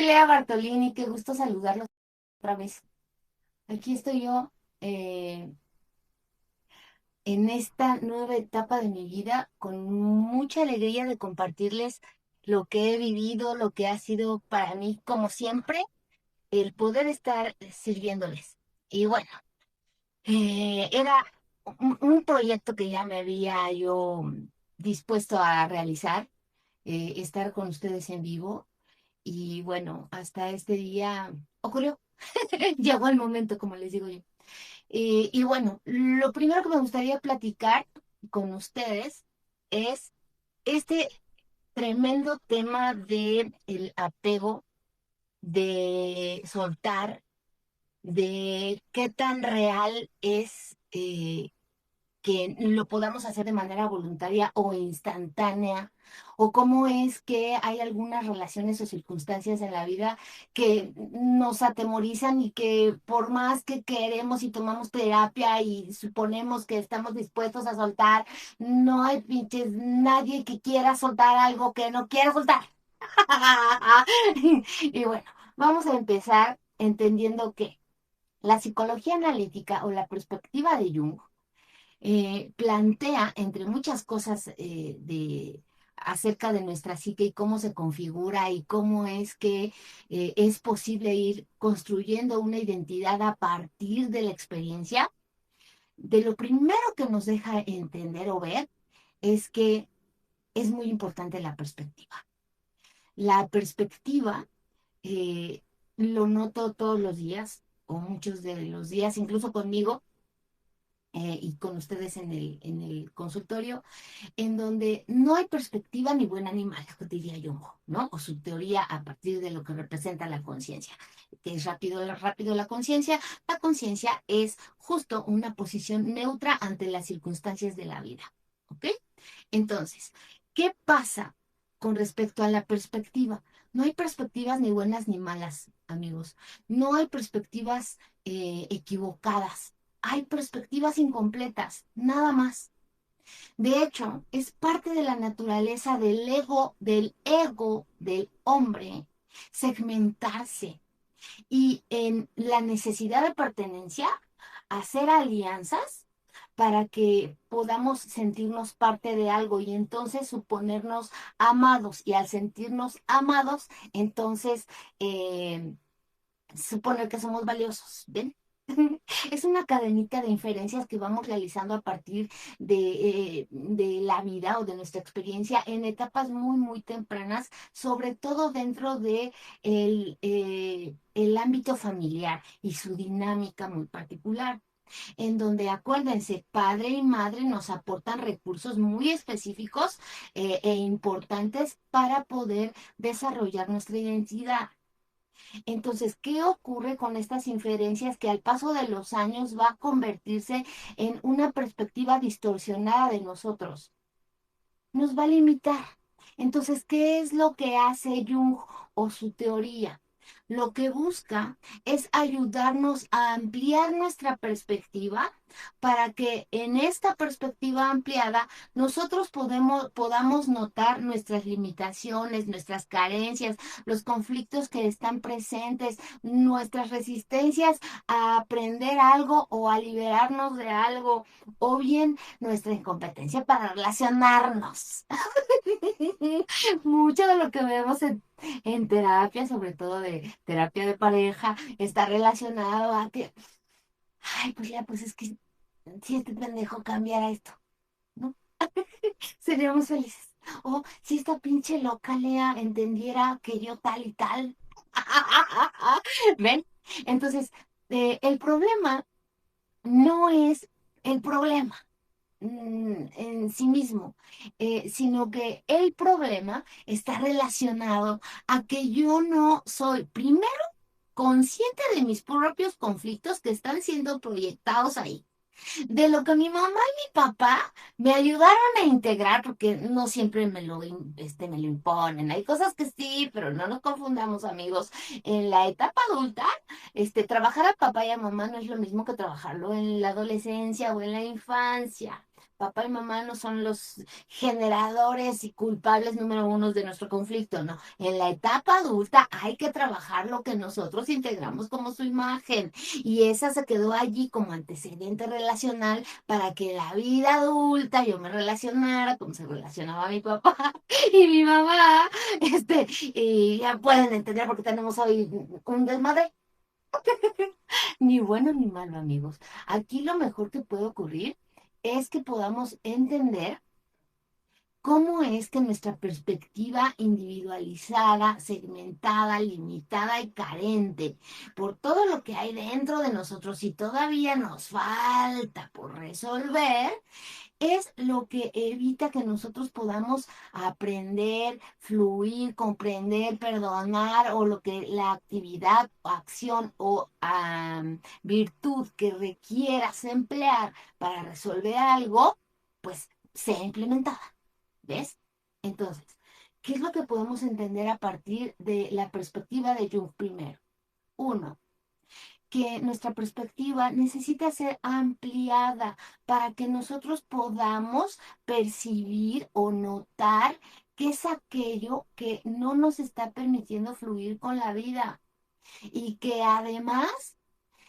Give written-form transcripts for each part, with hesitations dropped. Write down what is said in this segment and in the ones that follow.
Lea Bartolini, qué gusto saludarlos otra vez. Aquí estoy yo eh, en esta nueva etapa de mi vida con mucha alegría de compartirles lo que he vivido, lo que ha sido para mí, como siempre, el poder estar sirviéndoles. Y bueno, era un proyecto que ya me había yo dispuesto a realizar, estar con ustedes en vivo. Y bueno, hasta este día ocurrió. Llegó el momento, como les digo yo. Y bueno, lo primero que me gustaría platicar con ustedes es este tremendo tema de el apego, de soltar, de qué tan real es que lo podamos hacer de manera voluntaria o instantánea, o cómo es que hay algunas relaciones o circunstancias en la vida que nos atemorizan y que por más que queremos y tomamos terapia y suponemos que estamos dispuestos a soltar, no hay pinches nadie que quiera soltar algo que no quiera soltar. Y bueno, vamos a empezar entendiendo que la psicología analítica o la perspectiva de Jung plantea, entre muchas cosas, acerca de nuestra psique y cómo se configura y cómo es que es posible ir construyendo una identidad a partir de la experiencia. De lo primero que nos deja entender o ver es que es muy importante la perspectiva. La perspectiva eh, lo noto todos los días o muchos de los días, incluso conmigo y con ustedes en el consultorio, en donde no hay perspectiva ni buena ni mala, diría Jung, ¿no? O su teoría a partir de lo que representa la conciencia, que es rápido conciencia. La conciencia es justo una posición neutra ante las circunstancias de la vida, ¿ok? Entonces, ¿qué pasa con respecto a la perspectiva? No hay perspectivas ni buenas ni malas, amigos. No hay perspectivas equivocadas. Hay perspectivas incompletas, nada más. De hecho, es parte de la naturaleza del ego del hombre, segmentarse y en la necesidad de pertenencia, hacer alianzas para que podamos sentirnos parte de algo y entonces suponernos amados y al sentirnos amados, entonces eh, suponer que somos valiosos, ¿ven? Es una cadenita de inferencias que vamos realizando a partir de la vida o de nuestra experiencia en etapas muy, muy tempranas, sobre todo dentro de el ámbito familiar y su dinámica muy particular, en donde acuérdense, padre y madre nos aportan recursos muy específicos e importantes para poder desarrollar nuestra identidad. Entonces, ¿qué ocurre con estas inferencias que al paso de los años va a convertirse en una perspectiva distorsionada de nosotros? Nos va a limitar. Entonces, ¿qué es lo que hace Jung o su teoría? Lo que busca es ayudarnos a ampliar nuestra perspectiva para que en esta perspectiva ampliada nosotros podamos notar nuestras limitaciones, nuestras carencias, los conflictos que están presentes, nuestras resistencias a aprender algo o a liberarnos de algo, o bien nuestra incompetencia para relacionarnos. Mucho de lo que vemos en terapia, sobre todo de terapia de pareja, está relacionado a que, ay, pues ya, pues es que si este pendejo cambiara esto, ¿no? Seríamos felices. O si esta pinche loca Lea entendiera que yo tal y tal. ¿Ven? Entonces, el problema no es el problema en sí mismo, sino que el problema está relacionado a que yo no soy, primero, consciente de mis propios conflictos que están siendo proyectados ahí, de lo que mi mamá y mi papá me ayudaron a integrar, porque no siempre me lo imponen. Hay cosas que sí, pero no nos confundamos, amigos. En la etapa adulta, trabajar a papá y a mamá no es lo mismo que trabajarlo en la adolescencia o en la infancia. Papá y mamá no son los generadores y culpables número uno de nuestro conflicto, no. En la etapa adulta hay que trabajar lo que nosotros integramos como su imagen y esa se quedó allí como antecedente relacional para que en la vida adulta yo me relacionara como se relacionaba mi papá y mi mamá, y ya pueden entender por qué tenemos hoy un desmadre. Ni bueno ni malo, amigos. Aquí lo mejor que puede ocurrir es que podamos entender cómo es que nuestra perspectiva individualizada, segmentada, limitada y carente por todo lo que hay dentro de nosotros y todavía nos falta por resolver, es lo que evita que nosotros podamos aprender, fluir, comprender, perdonar o lo que la actividad o acción o virtud que requieras emplear para resolver algo, pues sea implementada. ¿Ves? Entonces, ¿qué es lo que podemos entender a partir de la perspectiva de Jung primero? Uno, que nuestra perspectiva necesita ser ampliada para que nosotros podamos percibir o notar qué es aquello que no nos está permitiendo fluir con la vida y que además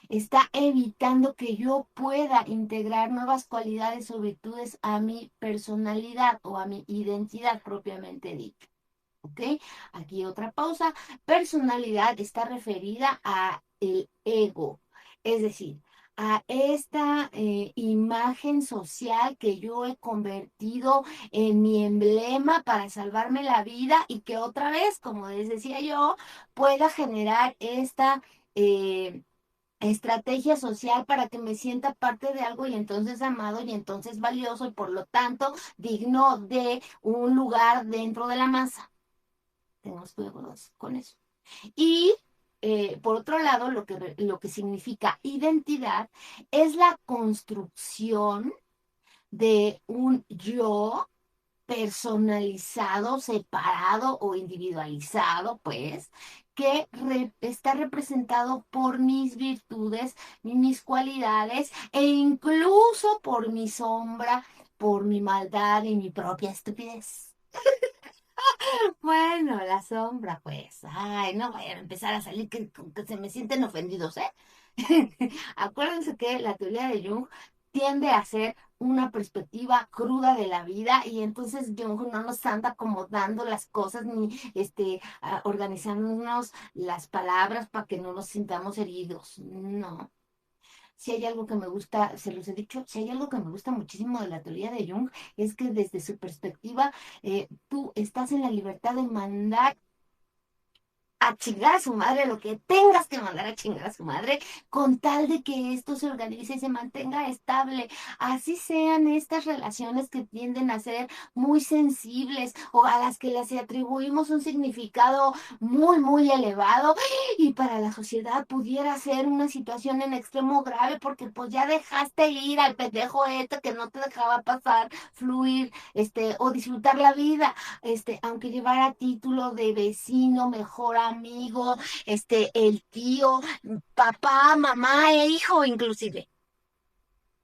está evitando que yo pueda integrar nuevas cualidades o virtudes a mi personalidad o a mi identidad propiamente dicha. ¿Ok? Aquí otra pausa. Personalidad está referida a el ego, es decir, a esta imagen social que yo he convertido en mi emblema para salvarme la vida y que otra vez, como les decía yo, pueda generar esta estrategia social para que me sienta parte de algo y entonces amado y entonces valioso y por lo tanto digno de un lugar dentro de la masa. Tenemos cuidado con eso. Y por otro lado, lo que significa identidad es la construcción de un yo personalizado, separado o individualizado, pues, que está representado por mis virtudes, mis cualidades e incluso por mi sombra, por mi maldad y mi propia estupidez. Bueno, la sombra, pues. Ay, no vayan a empezar a salir que se me sienten ofendidos, ¿eh? Acuérdense que la teoría de Jung tiende a ser una perspectiva cruda de la vida y entonces Jung no nos anda acomodando las cosas ni organizándonos las palabras para que no nos sintamos heridos. No. Si hay algo que me gusta, se los he dicho, si hay algo que me gusta muchísimo de la teoría de Jung, es que desde su perspectiva, tú estás en la libertad de mandar a chingar a su madre lo que tengas que mandar a chingar a su madre, con tal de que esto se organice y se mantenga estable. Así sean estas relaciones que tienden a ser muy sensibles o a las que les atribuimos un significado muy, muy elevado y para la sociedad pudiera ser una situación en extremo grave porque pues ya dejaste ir al pendejo que no te dejaba pasar, fluir, o disfrutar la vida aunque llevara título de vecino, mejor amigo, el tío, papá, mamá e hijo inclusive.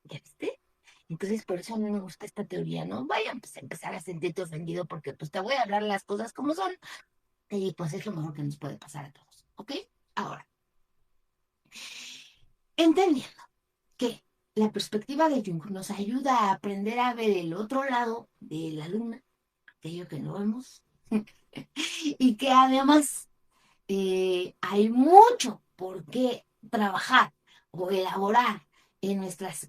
¿Ya viste? Entonces, por eso a mí me gusta esta teoría, ¿no? Vaya pues, a empezar a sentirte ofendido porque pues te voy a hablar las cosas como son y pues es lo mejor que nos puede pasar a todos, ¿ok? Ahora, entendiendo que la perspectiva de Jung nos ayuda a aprender a ver el otro lado de la luna, aquello que no vemos, y que además hay mucho por qué trabajar o elaborar en nuestras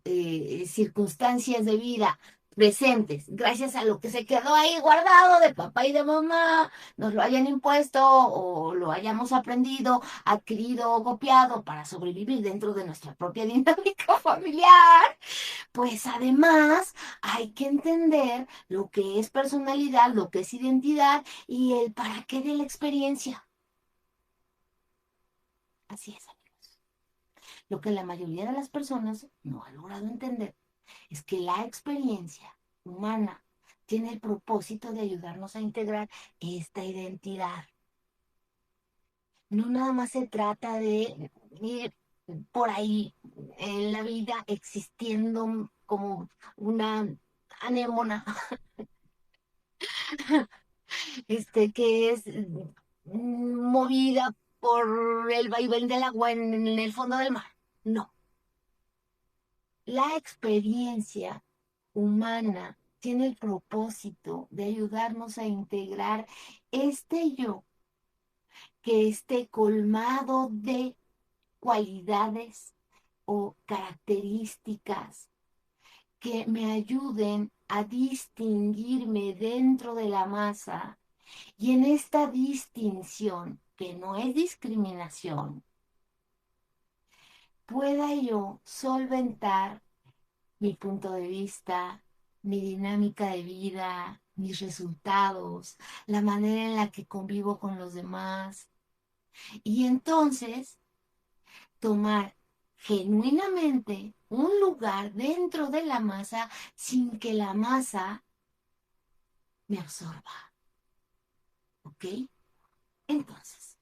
circunstancias de vida presentes, gracias a lo que se quedó ahí guardado de papá y de mamá, nos lo hayan impuesto o lo hayamos aprendido, adquirido o copiado para sobrevivir dentro de nuestra propia dinámica familiar, pues además hay que entender lo que es personalidad, lo que es identidad y el para qué de la experiencia. Así es, amigos. Lo que la mayoría de las personas no ha logrado entender es que la experiencia humana tiene el propósito de ayudarnos a integrar esta identidad. No nada más se trata de ir por ahí en la vida existiendo como una anémona, que es movida por el vaivén del agua en el fondo del mar. No, la experiencia humana tiene el propósito de ayudarnos a integrar este yo que esté colmado de cualidades o características que me ayuden a distinguirme dentro de la masa y en esta distinción, que no es discriminación, pueda yo solventar mi punto de vista, mi dinámica de vida, mis resultados, la manera en la que convivo con los demás. Y entonces tomar genuinamente un lugar dentro de la masa sin que la masa me absorba. ¿Ok? Entonces,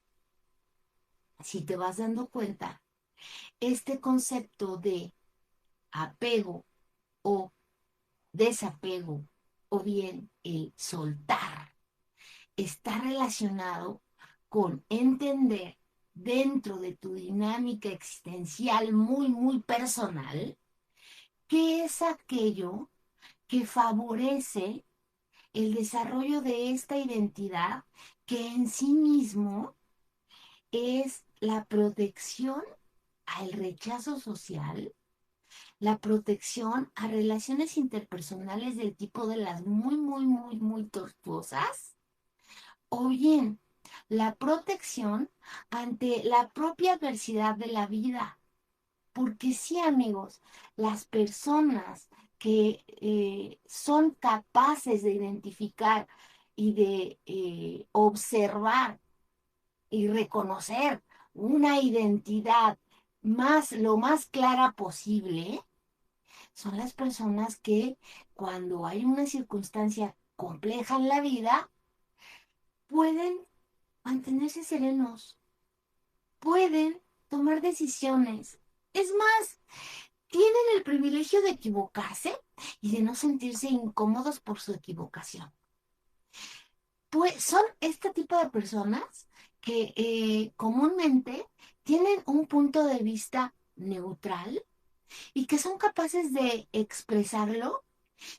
si te vas dando cuenta, este concepto de apego o desapego o bien el soltar está relacionado con entender dentro de tu dinámica existencial muy, muy personal qué es aquello que favorece el desarrollo de esta identidad que en sí mismo es la protección al rechazo social, la protección a relaciones interpersonales del tipo de las muy, muy, muy, muy tortuosas, o bien la protección ante la propia adversidad de la vida. Porque sí, amigos, las personas que son capaces de identificar y de observar y reconocer una identidad lo más clara posible, son las personas que cuando hay una circunstancia compleja en la vida, pueden mantenerse serenos, pueden tomar decisiones. Es más, tienen el privilegio de equivocarse y de no sentirse incómodos por su equivocación. Pues son este tipo de personas que comúnmente tienen un punto de vista neutral y que son capaces de expresarlo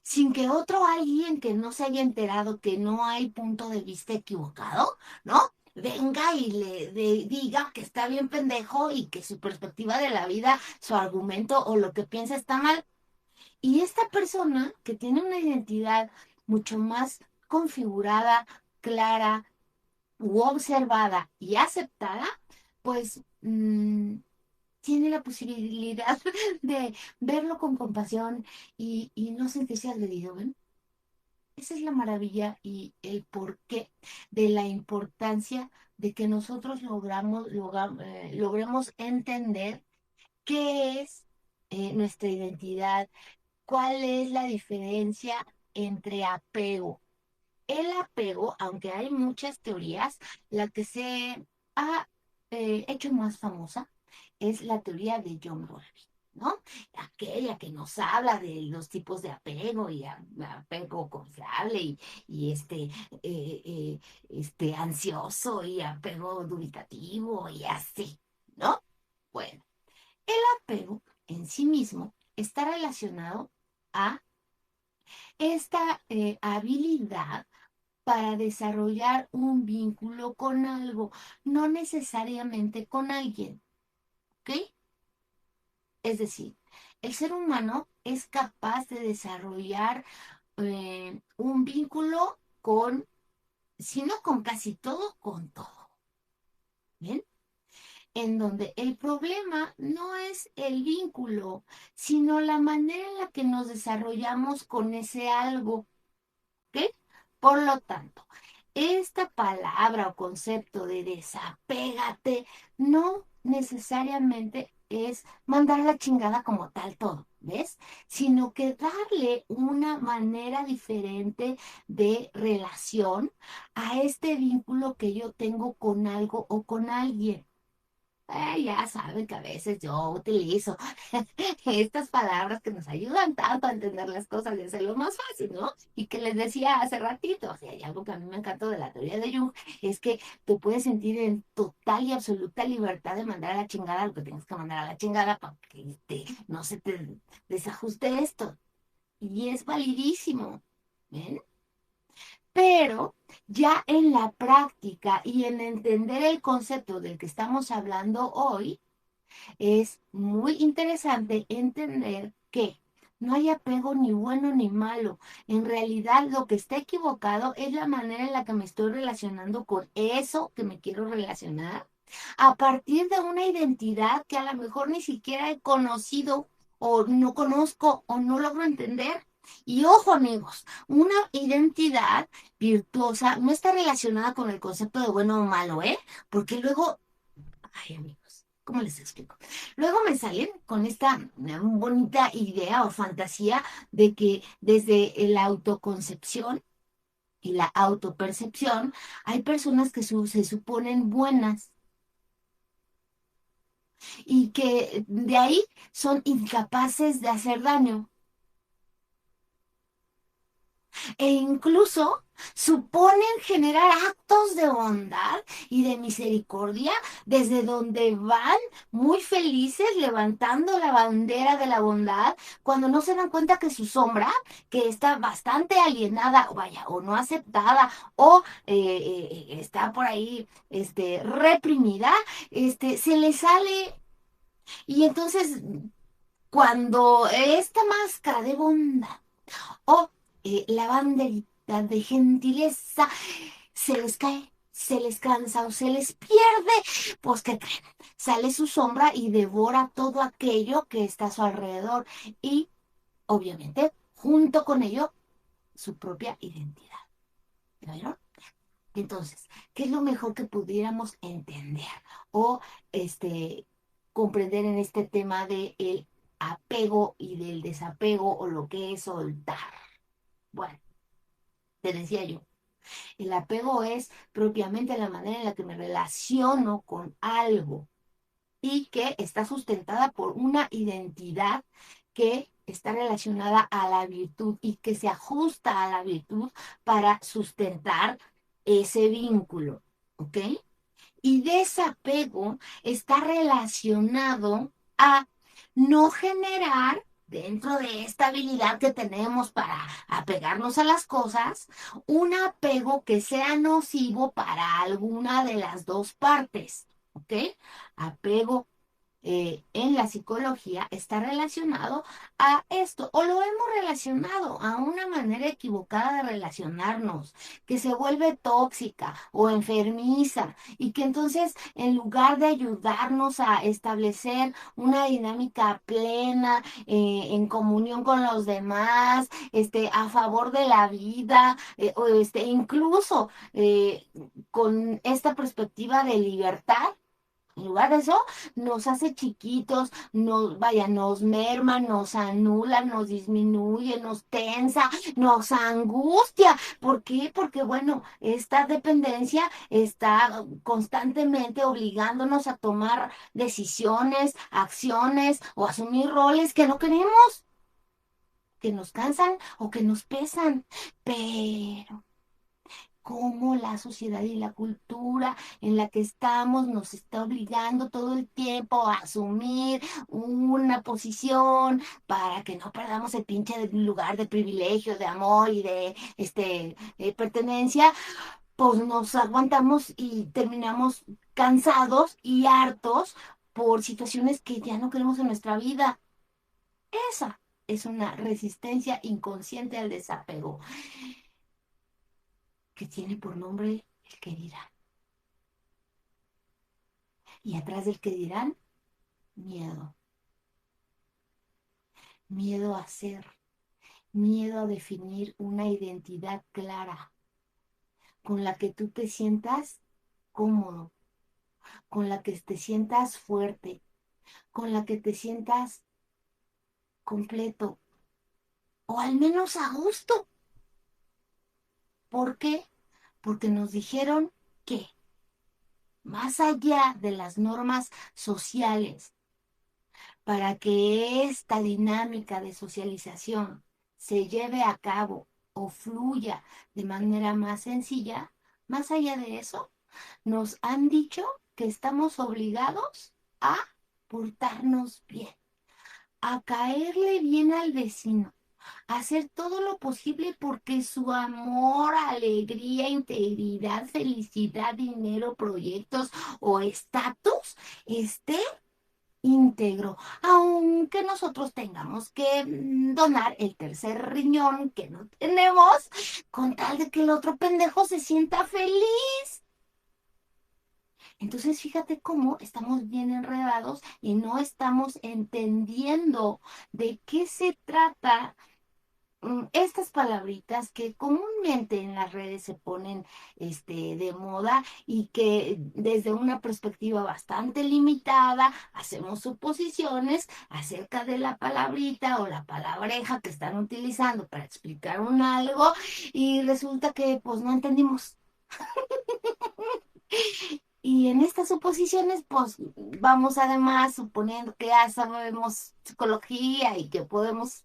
sin que otro alguien que no se haya enterado que no hay punto de vista equivocado, ¿no? Venga y diga que está bien pendejo y que su perspectiva de la vida, su argumento o lo que piensa está mal. Y esta persona que tiene una identidad mucho más configurada, clara u observada y aceptada, pues tiene la posibilidad de verlo con compasión y no sentirse agredido, ¿ven? Esa es la maravilla y el porqué de la importancia de que nosotros logremos entender qué es nuestra identidad, cuál es la diferencia entre apego. El apego, aunque hay muchas teorías, la que se ha hecho más famosa es la teoría de John Bowlby, ¿no? Aquella que nos habla de los tipos de apego y apego confiable y ansioso y apego dubitativo y así, ¿no? Bueno, el apego en sí mismo está relacionado a esta habilidad para desarrollar un vínculo con algo, no necesariamente con alguien, ¿ok? Es decir, el ser humano es capaz de desarrollar un vínculo con, si no con casi todo, con todo, ¿bien? En donde el problema no es el vínculo, sino la manera en la que nos desarrollamos con ese algo, ¿ok? Por lo tanto, esta palabra o concepto de desapégate no necesariamente es mandar la chingada como tal todo, ¿ves? Sino que darle una manera diferente de relación a este vínculo que yo tengo con algo o con alguien. Ya saben que a veces yo utilizo estas palabras que nos ayudan tanto a entender las cosas y hacerlo más fácil, ¿no? Y que les decía hace ratito, o sea, hay algo que a mí me encantó de la teoría de Jung, es que te puedes sentir en total y absoluta libertad de mandar a la chingada lo que tengas que mandar a la chingada para que no se te desajuste esto. Y es validísimo. ¿Ven? Pero ya en la práctica y en entender el concepto del que estamos hablando hoy, es muy interesante entender que no hay apego ni bueno ni malo. En realidad, lo que está equivocado es la manera en la que me estoy relacionando con eso que me quiero relacionar a partir de una identidad que a lo mejor ni siquiera he conocido o no conozco o no logro entender. Y ojo amigos, una identidad virtuosa no está relacionada con el concepto de bueno o malo, ¿eh? Porque luego, ay amigos, ¿cómo les explico? Luego me salen con esta bonita idea o fantasía de que desde la autoconcepción y la autopercepción hay personas que se suponen buenas y que de ahí son incapaces de hacer daño. E incluso suponen generar actos de bondad y de misericordia desde donde van muy felices levantando la bandera de la bondad cuando no se dan cuenta que su sombra, que está bastante alienada, o vaya, o no aceptada, o está por ahí reprimida, se le sale. Y entonces, cuando esta máscara de bondad o la banderita de gentileza se les cae, se les cansa o se les pierde, pues ¿qué creen? Sale su sombra y devora todo aquello que está a su alrededor y obviamente junto con ello su propia identidad. ¿Ya vieron? Entonces, ¿qué es lo mejor que pudiéramos entender o este comprender en este tema del apego y del desapego o lo que es soltar? Bueno, te decía yo. El apego es propiamente la manera en la que me relaciono con algo y que está sustentada por una identidad que está relacionada a la virtud y que se ajusta a la virtud para sustentar ese vínculo, ¿ok? Y desapego está relacionado a no generar dentro de esta habilidad que tenemos para apegarnos a las cosas, un apego que sea nocivo para alguna de las dos partes, ¿ok? Apego en la psicología está relacionado a esto, o lo hemos relacionado a una manera equivocada de relacionarnos, que se vuelve tóxica o enfermiza, y que entonces en lugar de ayudarnos a establecer una dinámica plena, en comunión con los demás, a favor de la vida, o incluso con esta perspectiva de libertad, en lugar de eso, nos hace chiquitos, nos merma, nos anula, nos disminuye, nos tensa, nos angustia. ¿Por qué? Porque, bueno, esta dependencia está constantemente obligándonos a tomar decisiones, acciones o asumir roles que no queremos, que nos cansan o que nos pesan. Pero cómo la sociedad y la cultura en la que estamos nos está obligando todo el tiempo a asumir una posición para que no perdamos el pinche lugar de privilegio, de amor y de pertenencia, pues nos aguantamos y terminamos cansados y hartos por situaciones que ya no queremos en nuestra vida. Esa es una resistencia inconsciente al desapego que tiene por nombre el que dirán. Y atrás del que dirán, miedo. Miedo a ser, miedo a definir una identidad clara con la que tú te sientas cómodo, con la que te sientas fuerte, con la que te sientas completo o al menos a gusto. ¿Por qué? Porque nos dijeron que. más allá de las normas sociales, para que esta dinámica de socialización se lleve a cabo o fluya de manera más sencilla, más allá de eso, nos han dicho que estamos obligados a portarnos bien, a caerle bien al vecino, a hacer todo lo posible porque su amor, alegría, integridad, felicidad, dinero, proyectos o estatus esté íntegro, aunque nosotros tengamos que donar el tercer riñón que no tenemos, con tal de que el otro pendejo se sienta feliz. Entonces, fíjate cómo estamos bien enredados y no estamos entendiendo de qué se trata estas palabritas que comúnmente en las redes se ponen de moda y que desde una perspectiva bastante limitada hacemos suposiciones acerca de la palabrita o la palabreja que están utilizando para explicar un algo y resulta que pues no entendimos. Y en estas suposiciones, pues vamos además suponiendo que ya sabemos psicología y que podemos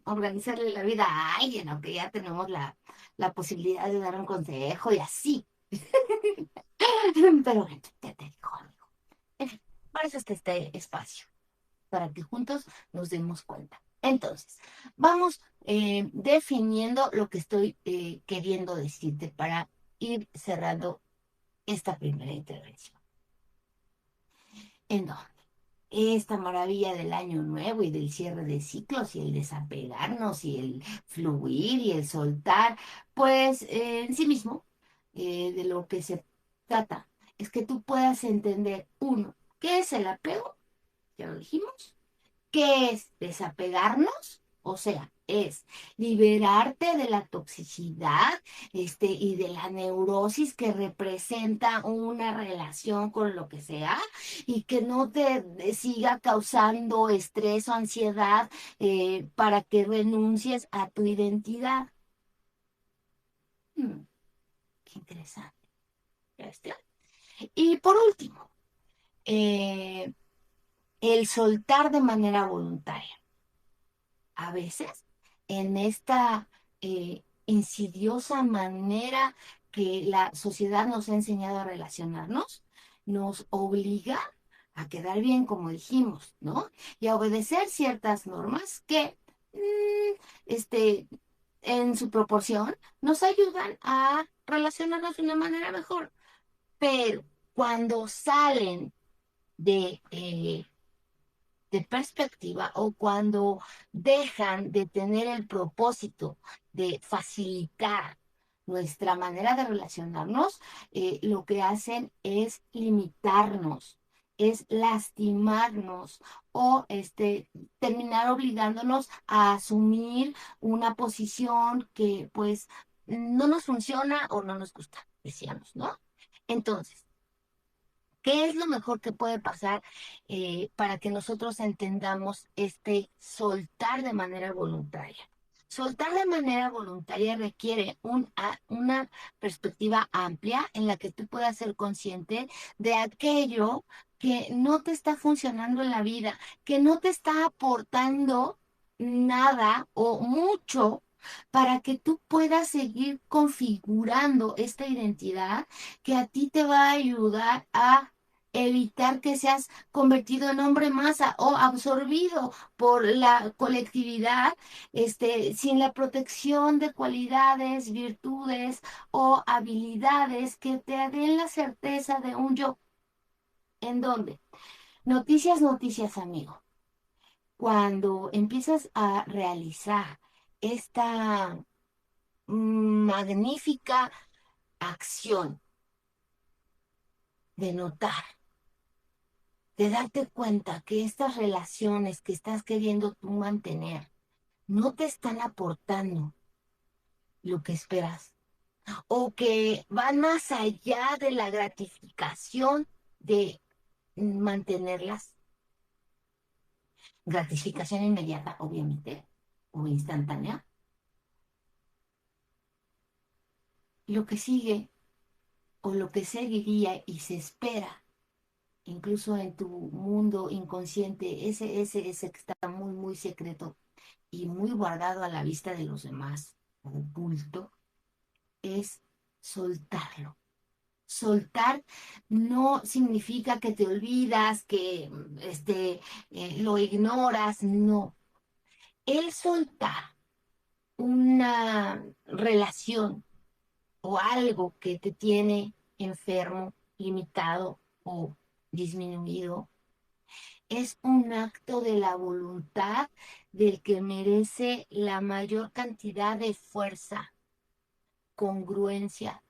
organizarle la vida a alguien, aunque ya tenemos la posibilidad de dar un consejo y así. Pero bueno, ya te digo, amigo. En fin, para eso está este espacio, para que juntos nos demos cuenta. Entonces, vamos definiendo lo que estoy queriendo decirte para ir cerrando esta primera intervención. ¿En dónde? Esta maravilla del año nuevo y del cierre de ciclos y el desapegarnos y el fluir y el soltar, pues en sí mismo, de lo que se trata es que tú puedas entender, uno, ¿qué es el apego? Ya lo dijimos. ¿Qué es desapegarnos? O sea, es liberarte de la toxicidad, y de la neurosis que representa una relación con lo que sea y que no te siga causando estrés o ansiedad para que renuncies a tu identidad. Hmm, qué interesante. ¿Ya viste? Y por último, eh, el soltar de manera voluntaria. A veces en esta insidiosa manera que la sociedad nos ha enseñado a relacionarnos, nos obliga a quedar bien, como dijimos, ¿no? Y a obedecer ciertas normas que, este, en su proporción, nos ayudan a relacionarnos de una manera mejor. Pero cuando salen de perspectiva o cuando dejan de tener el propósito de facilitar nuestra manera de relacionarnos, lo que hacen es limitarnos, es lastimarnos o terminar obligándonos a asumir una posición que pues no nos funciona o no nos gusta, decíamos, ¿no? Entonces, ¿qué es lo mejor que puede pasar para que nosotros entendamos este soltar de manera voluntaria? Soltar de manera voluntaria requiere una perspectiva amplia en la que tú puedas ser consciente de aquello que no te está funcionando en la vida, que no te está aportando nada o mucho para que tú puedas seguir configurando esta identidad que a ti te va a ayudar a evitar que seas convertido en hombre masa o absorbido por la colectividad, sin la protección de cualidades, virtudes o habilidades que te den la certeza de un yo. ¿En dónde? Noticias, noticias, amigo. Cuando empiezas a realizar esta magnífica acción de notar, de darte cuenta que estas relaciones que estás queriendo tú mantener no te están aportando lo que esperas o que van más allá de la gratificación de mantenerlas, gratificación inmediata, obviamente, o instantánea. Lo que sigue o lo que se diría y se espera, incluso en tu mundo inconsciente, ese que está muy, muy secreto y muy guardado a la vista de los demás, oculto, es soltarlo. Soltar no significa que te olvidas, que lo ignoras, no. El soltar una relación o algo que te tiene enfermo, limitado o disminuido, es un acto de la voluntad del que merece la mayor cantidad de fuerza, congruencia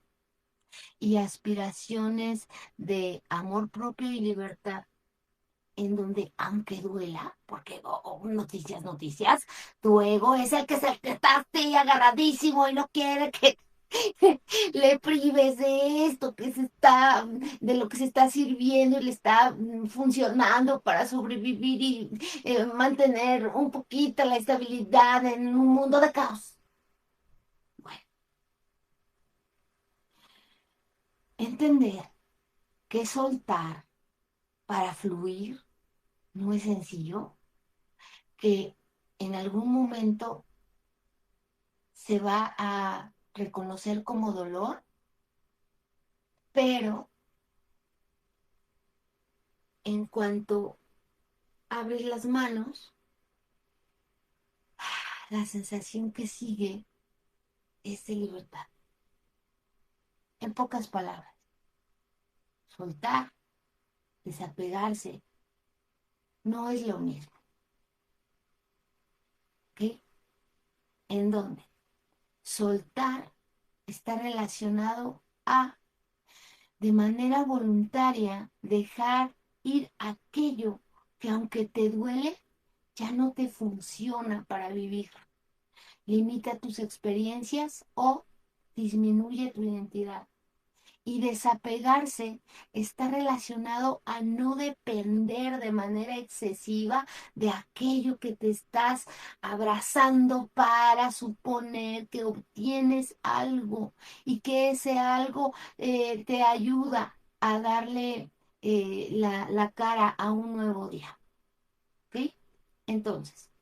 y aspiraciones de amor propio y libertad, en donde, aunque duela, porque noticias, tu ego es el que está así agarradísimo y no quiere que le prives de esto de lo que se está sirviendo y le está funcionando para sobrevivir y mantener un poquito la estabilidad en un mundo de caos. Bueno, entender que soltar para fluir no es sencillo, que en algún momento se va a reconocer como dolor, pero en cuanto abres las manos, la sensación que sigue es de libertad. En pocas palabras, soltar, desapegarse, no es lo mismo. ¿Ok? ¿En dónde? Soltar está relacionado a, de manera voluntaria, dejar ir aquello que aunque te duele, ya no te funciona para vivir. Limita tus experiencias o disminuye tu identidad. Y desapegarse está relacionado a no depender de manera excesiva de aquello que te estás abrazando para suponer que obtienes algo y que ese algo te ayuda a darle la cara a un nuevo día. ¿Ok? Entonces,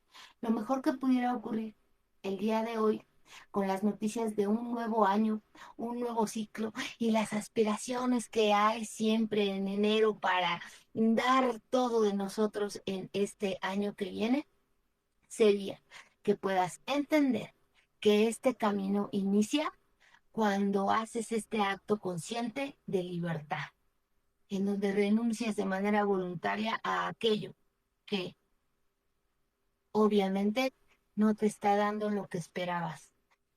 lo mejor que pudiera ocurrir el día de hoy, con las noticias de un nuevo año, un nuevo ciclo y las aspiraciones que hay siempre en enero para dar todo de nosotros en este año que viene, sería que puedas entender que este camino inicia cuando haces este acto consciente de libertad, en donde renuncias de manera voluntaria a aquello que obviamente no te está dando lo que esperabas.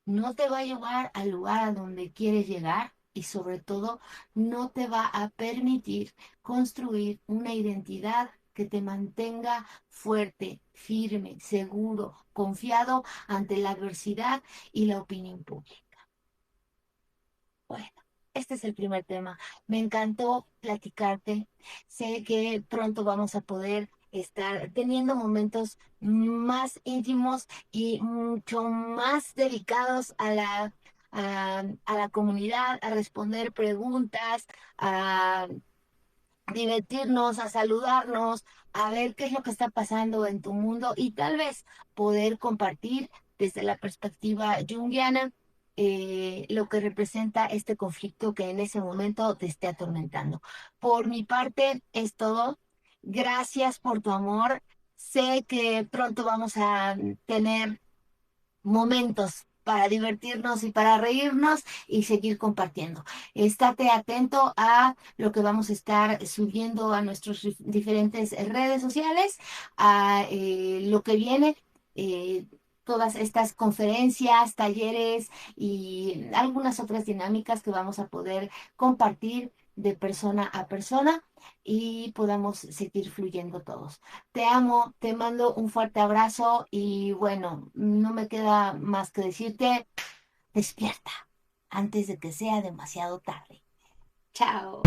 No te va a llevar al lugar a donde quieres llegar y sobre todo no te va a permitir construir una identidad que te mantenga fuerte, firme, seguro, confiado ante la adversidad y la opinión pública. Bueno, este es el primer tema. Me encantó platicarte. Sé que pronto vamos a poder estar teniendo momentos más íntimos y mucho más dedicados a la comunidad, a responder preguntas, a divertirnos, a saludarnos, a ver qué es lo que está pasando en tu mundo y tal vez poder compartir desde la perspectiva junguiana lo que representa este conflicto que en ese momento te esté atormentando. Por mi parte es todo. Gracias por tu amor. Sé que pronto vamos a tener momentos para divertirnos y para reírnos y seguir compartiendo. Estate atento a lo que vamos a estar subiendo a nuestras diferentes redes sociales, a lo que viene. Todas estas conferencias, talleres y algunas otras dinámicas que vamos a poder compartir de persona a persona y podamos seguir fluyendo todos. Te amo, te mando un fuerte abrazo y bueno, no me queda más que decirte, despierta antes de que sea demasiado tarde. Chao.